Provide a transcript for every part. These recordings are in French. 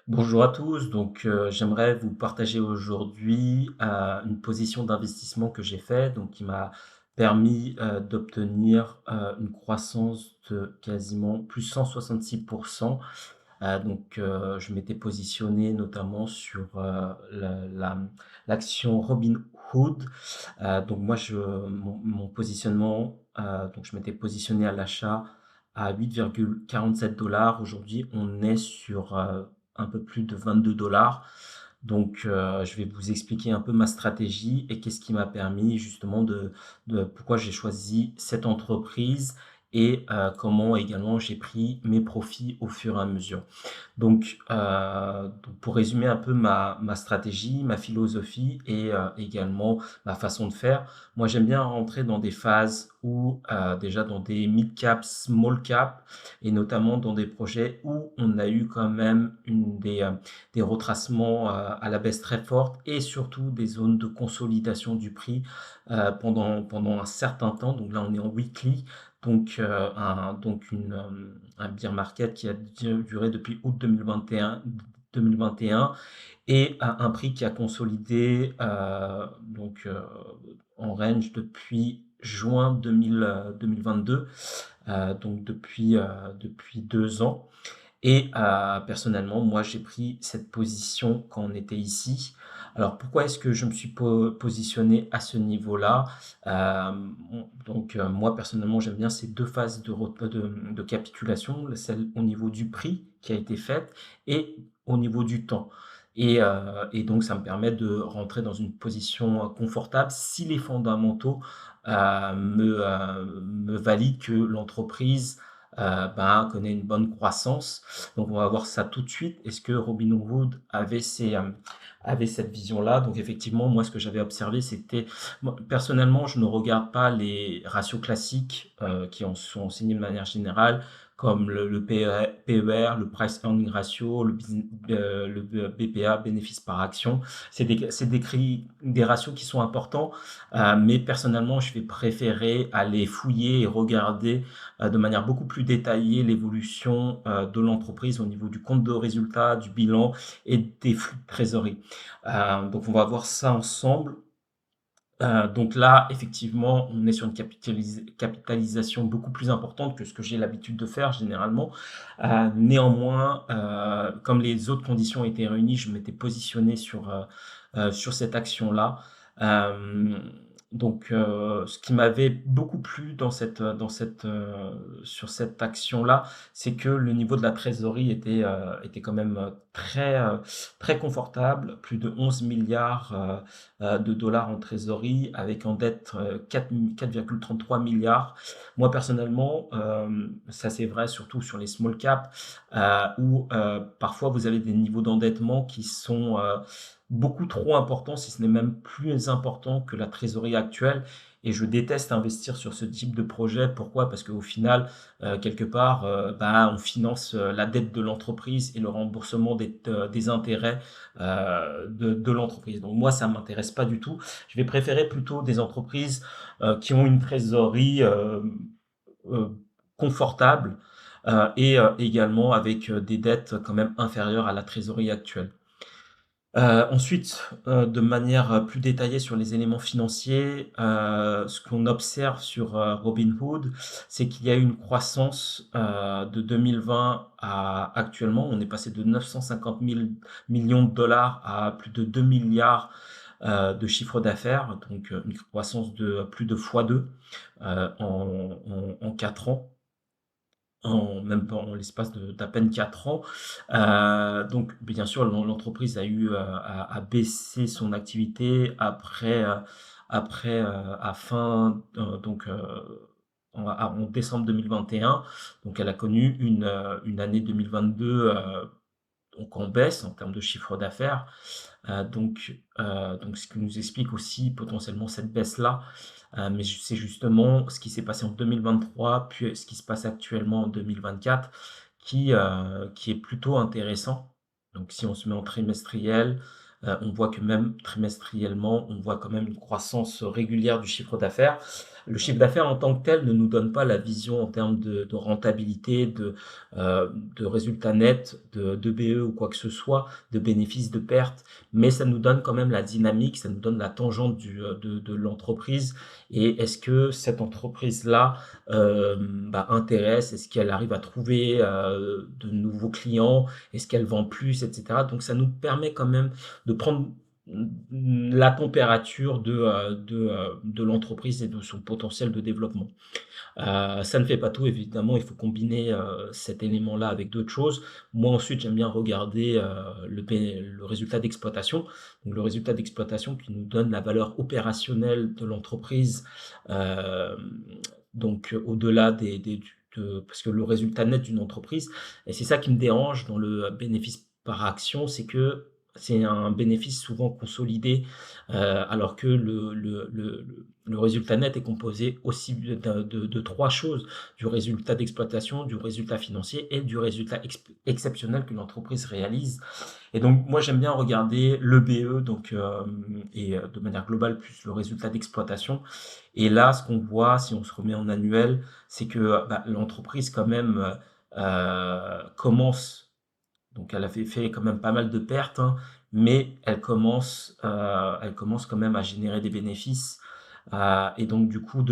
Bonjour à tous, j'aimerais vous partager aujourd'hui, une position d'investissement que j'ai fait, donc qui m'a permis, d'obtenir, une croissance de quasiment plus 166. Je m'étais positionné notamment sur, l'action Robinhood. Donc moi je mon positionnement, donc je m'étais positionné à l'achat à 8,47 $. Aujourd'hui, on est sur, un peu plus de 22 $. Je vais vous expliquer un peu ma stratégie et qu'est-ce qui m'a permis justement de pourquoi j'ai choisi cette entreprise et comment également j'ai pris mes profits au fur et à mesure. Pour résumer un peu ma stratégie, ma philosophie et également ma façon de faire, moi j'aime bien rentrer dans des phases où, déjà dans des mid cap, small cap et notamment dans des projets où on a eu quand même des retracements, à la baisse très forte et surtout des zones de consolidation du prix, pendant un certain temps. Donc là, on est en weekly, un bear market qui a duré depuis août 2021 et un prix qui a consolidé en range depuis juin 2022, depuis 2 ans. Et personnellement, moi, j'ai pris cette position quand on était ici. Alors, pourquoi est-ce que je me suis positionné à ce niveau-là? Moi, personnellement, j'aime bien ces deux phases de capitulation, celle au niveau du prix qui a été faite et au niveau du temps. Et donc, ça me permet de rentrer dans une position confortable si les fondamentaux me valident que l'entreprise connaît une bonne croissance. Donc on va voir ça tout de suite. Est-ce que Robinhood avait cette vision-là? Donc effectivement, moi ce que j'avais observé, c'était, moi, personnellement, je ne regarde pas les ratios classiques qui en sont enseignés de manière générale, comme le PER, le Price Earning Ratio, le BPA, bénéfice par action. C'est des ratios qui sont importants, mais personnellement, je vais préférer aller fouiller et regarder de manière beaucoup plus détaillée l'évolution de l'entreprise au niveau du compte de résultat, du bilan et des flux de trésorerie. Donc on va voir ça ensemble. Donc là, effectivement, on est sur une capitalisation beaucoup plus importante que ce que j'ai l'habitude de faire généralement. Néanmoins, comme les autres conditions étaient réunies, je m'étais positionné sur cette action-là. Hem, Ce qui m'avait beaucoup plu sur cette action-là, c'est que le niveau de la trésorerie était quand même, très confortable, plus de 11 milliards de dollars en trésorerie avec en dette 4,33 milliards. Moi personnellement, ça c'est vrai surtout sur les small caps, où parfois vous avez des niveaux d'endettement qui sont beaucoup trop importants, si ce n'est même plus important que la trésorerie actuelle. Et je déteste investir sur ce type de projet. Pourquoi? Parce qu'au final, quelque part, on finance la dette de l'entreprise et le remboursement des intérêts de l'entreprise. Donc moi, ça ne m'intéresse pas du tout. Je vais préférer plutôt des entreprises qui ont une trésorerie euh, confortable et également avec des dettes quand même inférieures à la trésorerie actuelle. Ensuite, de manière plus détaillée sur les éléments financiers, ce qu'on observe sur Robinhood, c'est qu'il y a eu une croissance de 2020 à actuellement. On est passé de 950 millions de dollars à plus de 2 milliards de chiffre d'affaires, donc une croissance de plus de fois 2 en 4 ans. En même pas en l'espace d'à peine 4 ans. Donc bien sûr, l'entreprise a eu, à baisser son activité après, à fin, en décembre 2021. Donc elle a connu une année 2022, donc en baisse en termes de chiffre d'affaires. Ce qui nous explique aussi potentiellement cette baisse-là. Mais c'est justement ce qui s'est passé en 2023, puis ce qui se passe actuellement en 2024 qui est plutôt intéressant. Donc si on se met en trimestriel, on voit que même trimestriellement, on voit quand même une croissance régulière du chiffre d'affaires. Le chiffre d'affaires en tant que tel ne nous donne pas la vision en termes de rentabilité, de résultats nets, de BE ou quoi que ce soit, de bénéfices, de pertes, mais ça nous donne quand même la dynamique, ça nous donne la tangente de l'entreprise et est-ce que cette entreprise-là, intéresse? Est-ce qu'elle arrive à trouver, de nouveaux clients? Est-ce qu'elle vend plus et cetera? Donc ça nous permet quand même de prendre la température de l'entreprise et de son potentiel de développement. Ça ne fait pas tout évidemment, il faut combiner, cet élément-là avec d'autres choses. Moi ensuite, j'aime bien regarder, le résultat d'exploitation. Donc le résultat d'exploitation qui nous donne la valeur opérationnelle de l'entreprise, au-delà parce que le résultat net d'une entreprise et c'est ça qui me dérange dans le bénéfice par action, c'est que c'est un bénéfice souvent consolidé, alors que le résultat net est composé aussi de 3 choses: du résultat d'exploitation, du résultat financier et du résultat exceptionnel que l'entreprise réalise. Et donc moi j'aime bien regarder le BE de manière globale plus le résultat d'exploitation. Et là, ce qu'on voit si on se remet en annuel, c'est que, l'entreprise quand même, commence donc elle avait fait quand même pas mal de pertes, hein, mais elle commence quand même à générer des bénéfices. Et donc du coup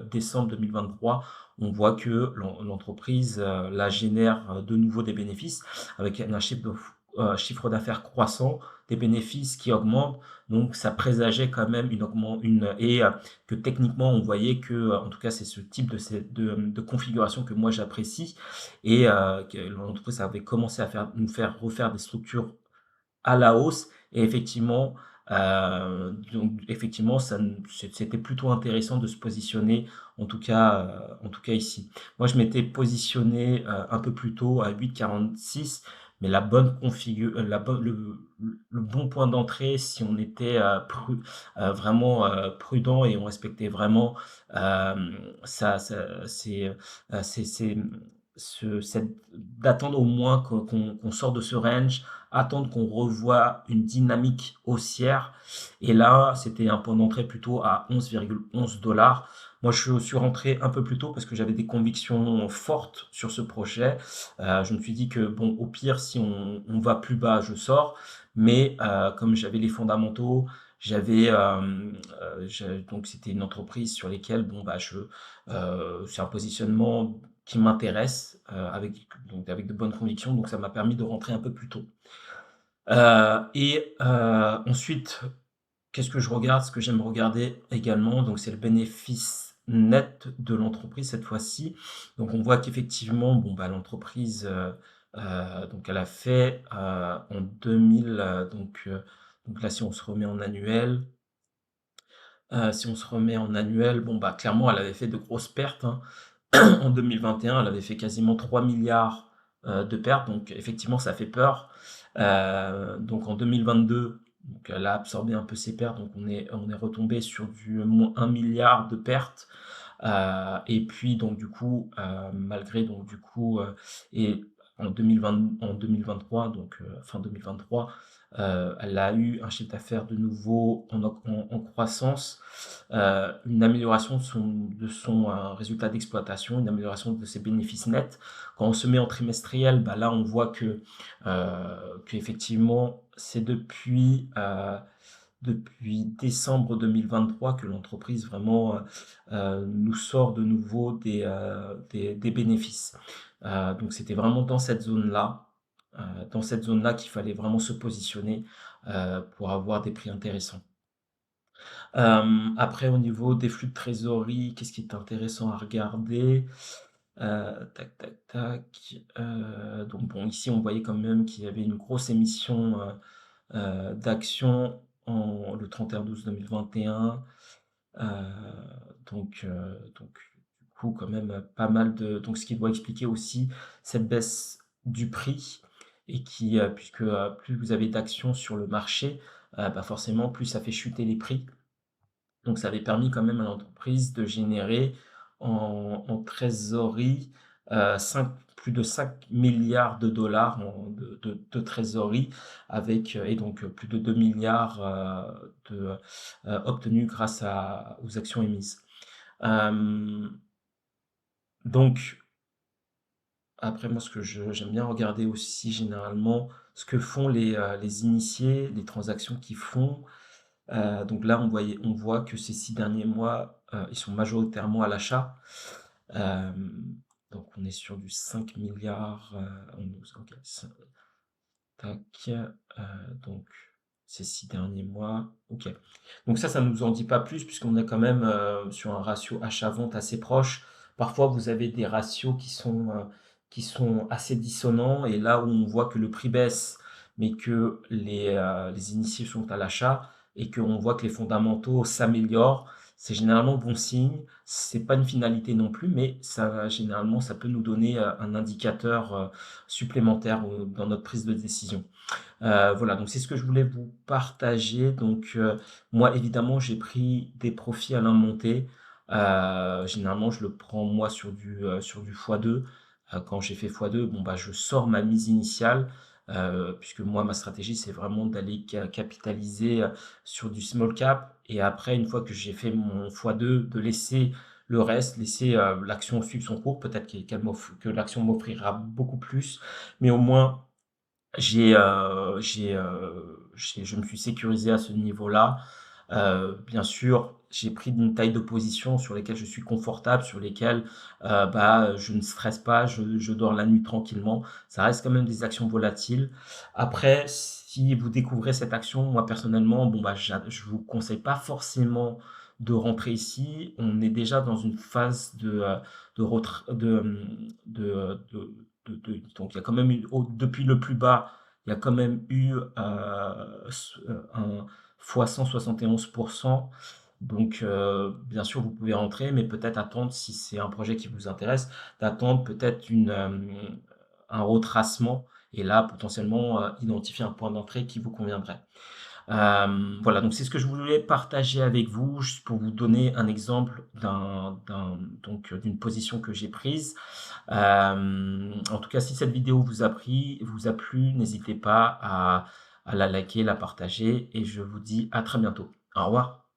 décembre 2023, on voit que l'entreprise, là génère, de nouveau des bénéfices avec un chiffre d'affaires croissant, des bénéfices qui augmentent. Donc ça présageait quand même que techniquement on voyait que, en tout cas c'est ce type de configuration que moi j'apprécie et que l'entreprise avait commencé à nous faire refaire des structures à la hausse et effectivement c'était plutôt intéressant de se positionner en tout cas ici. Moi je m'étais positionné, un peu plus tôt à 8,46 mais la bonne configu la bonne le bon point d'entrée si on était, vraiment, prudent et on respectait vraiment, ça c'est, d'attendre au moins qu'on sort de ce range, attendre qu'on revoie une dynamique haussière. Et là, c'était un point d'entrée plutôt à 11,11 $. Moi, je suis rentré un peu plus tôt parce que j'avais des convictions fortes sur ce projet. Je me suis dit que, bon, au pire, si on va plus bas, je sors. Mais comme j'avais les fondamentaux, donc c'était une entreprise sur lesquelles, bon, c'est un positionnement qui m'intéresse, avec de bonnes convictions, donc ça m'a permis de rentrer un peu plus tôt. Ensuite, qu'est-ce que je regarde? Ce que j'aime regarder également, donc c'est le bénéfice net de l'entreprise cette fois-ci. Donc on voit qu'effectivement, l'entreprise, donc elle a fait, en 2000, donc là si on se remet en annuel, clairement elle avait fait de grosses pertes, hein. En 2021, elle avait fait quasiment 3 milliards de pertes, donc effectivement ça fait peur. Donc en 2022, donc elle a absorbé un peu ses pertes, donc on est retombé sur du moins 1 milliard de pertes. Et puis donc du coup, malgré donc du coup, et en 2023, donc fin 2023, elle a eu un chiffre d'affaires de nouveau en croissance, une amélioration de son résultat d'exploitation, une amélioration de ses bénéfices nets. Quand on se met en trimestriel, là on voit qu'effectivement c'est depuis décembre 2023 que l'entreprise vraiment, nous sort de nouveau des bénéfices. Donc c'était vraiment dans cette zone-là qu'il fallait vraiment se positionner, pour avoir des prix intéressants. Après au niveau des flux de trésorerie, qu'est-ce qui est intéressant à regarder? Tac, tac, tac, donc bon ici on voyait quand même qu'il y avait une grosse émission, d'actions le 31/12/2021. Heu, donc du coup quand même, pas mal de donc ce qui doit expliquer aussi cette baisse du prix et puisque, plus vous avez d'actions sur le marché, forcément plus ça fait chuter les prix. Donc ça avait permis quand même à l'entreprise de générer en trésorerie, 5 plus de 5 milliards de dollars de trésorerie avec, et donc plus de 2 milliards obtenus grâce aux actions émises. Hem, donc après moi, ce que j'aime bien regarder aussi généralement, ce que font les initiés, les transactions qu'ils font. Donc là, on voit que ces 6 derniers mois, ils sont majoritairement à l'achat. Donc on est sur du 5 milliards. On nous OK, tac, donc ces 6 derniers mois, OK. Donc ça nous en dit pas plus puisqu'on est quand même, sur un ratio achat-vente assez proche. Parfois, vous avez des ratios qui sont assez dissonants et là où on voit que le prix baisse, mais que les initiés sont à l'achat et qu'on voit que les fondamentaux s'améliorent, c'est généralement bon signe. C'est pas une finalité non plus, mais ça généralement, ça peut nous donner, un indicateur, supplémentaire, dans notre prise de décision. Voilà, donc c'est ce que je voulais vous partager. Donc, moi, évidemment, j'ai pris des profits à l'inmonté. Généralement, je le prends moi sur du x2. Quand j'ai fait x2, bon, bah, je sors ma mise initiale, puisque moi, ma stratégie, c'est vraiment d'aller capitaliser, sur du small cap et après, une fois que j'ai fait mon x2, de laisser le reste, laisser, l'action suivre son cours. Peut-être que l'action m'offrira beaucoup plus, mais au moins je me suis sécurisé à ce niveau-là. Bien sûr, j'ai pris une taille de position sur lesquelles je suis confortable, sur lesquelles, bah, je ne stresse pas, je dors la nuit tranquillement. Ça reste quand même des actions volatiles. Après, si vous découvrez cette action, moi personnellement, bon, bah, je vous conseille pas forcément de rentrer ici. On est déjà dans une phase de retra donc il y a quand même eu depuis le plus bas, il y a quand même eu, un fois 171. Donc, bien sûr, vous pouvez rentrer, mais peut-être attendre, si c'est un projet qui vous intéresse, d'attendre peut-être un retracement et là, potentiellement, identifier un point d'entrée qui vous conviendrait. Voilà, donc c'est ce que je voulais partager avec vous, juste pour vous donner un exemple d'une position que j'ai prise. En tout cas, si cette vidéo vous a plu, n'hésitez pas à la liker, la partager et je vous dis à très bientôt. Au revoir.